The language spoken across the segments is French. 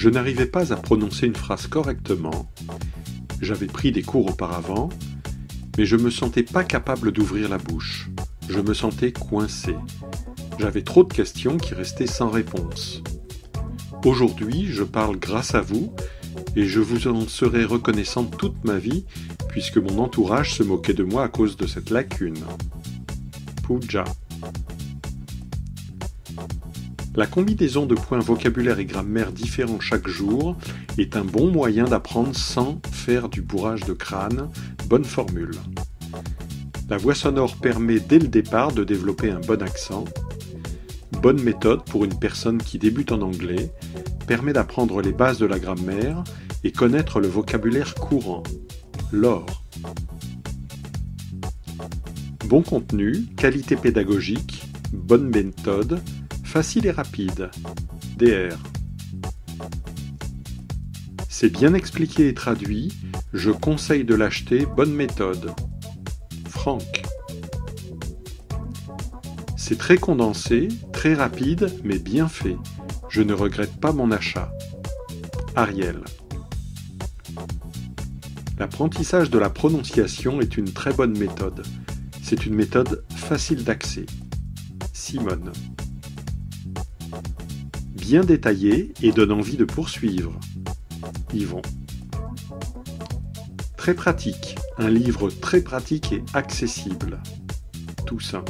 Je n'arrivais pas à prononcer une phrase correctement. J'avais pris des cours auparavant, mais je me sentais pas capable d'ouvrir la bouche. Je me sentais coincé. J'avais trop de questions qui restaient sans réponse. Aujourd'hui, je parle grâce à vous et je vous en serai reconnaissant toute ma vie puisque mon entourage se moquait de moi à cause de cette lacune. Puja. La combinaison de points vocabulaire et grammaire différents chaque jour est un bon moyen d'apprendre sans faire du bourrage de crâne. Bonne formule. La voix sonore permet dès le départ de développer un bon accent. Bonne méthode pour une personne qui débute en anglais, permet d'apprendre les bases de la grammaire et connaître le vocabulaire courant. L'or. Bon contenu, qualité pédagogique, bonne méthode, facile et rapide. DR. C'est bien expliqué et traduit, je conseille de l'acheter, bonne méthode. Franck. C'est très condensé, très rapide, mais bien fait. Je ne regrette pas mon achat. Ariel. L'apprentissage de la prononciation est une très bonne méthode. C'est une méthode facile d'accès. Simone. Bien détaillé et donne envie de poursuivre. Yvon. Très pratique. Un livre très pratique et accessible. Toussaint.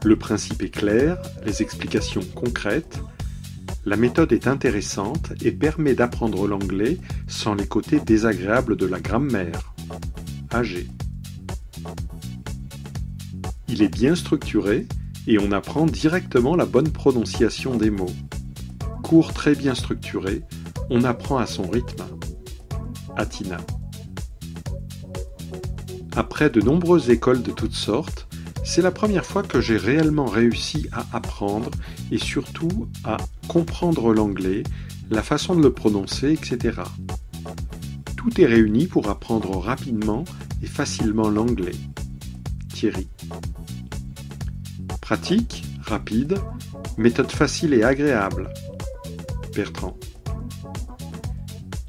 Le principe est clair, les explications concrètes. La méthode est intéressante et permet d'apprendre l'anglais sans les côtés désagréables de la grammaire. AG. Il est bien structuré et on apprend directement la bonne prononciation des mots. Cours très bien structuré, on apprend à son rythme. Atina. Après de nombreuses écoles de toutes sortes, c'est la première fois que j'ai réellement réussi à apprendre et surtout à comprendre l'anglais, la façon de le prononcer, etc. Tout est réuni pour apprendre rapidement et facilement l'anglais. Thierry. Pratique, rapide, méthode facile et agréable. Bertrand.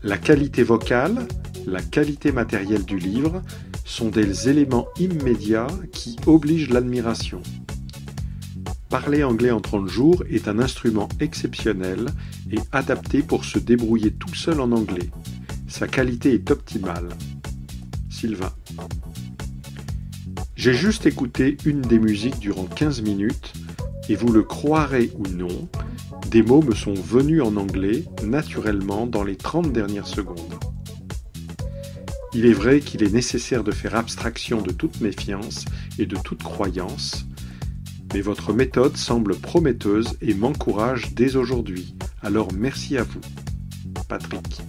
La qualité vocale, la qualité matérielle du livre sont des éléments immédiats qui obligent l'admiration. Parler anglais en 30 jours est un instrument exceptionnel et adapté pour se débrouiller tout seul en anglais. Sa qualité est optimale. Sylvain. J'ai juste écouté une des musiques durant 15 minutes et vous le croirez ou non, des mots me sont venus en anglais naturellement dans les 30 dernières secondes. Il est vrai qu'il est nécessaire de faire abstraction de toute méfiance et de toute croyance, mais votre méthode semble prometteuse et m'encourage dès aujourd'hui. Alors merci à vous. Patrick.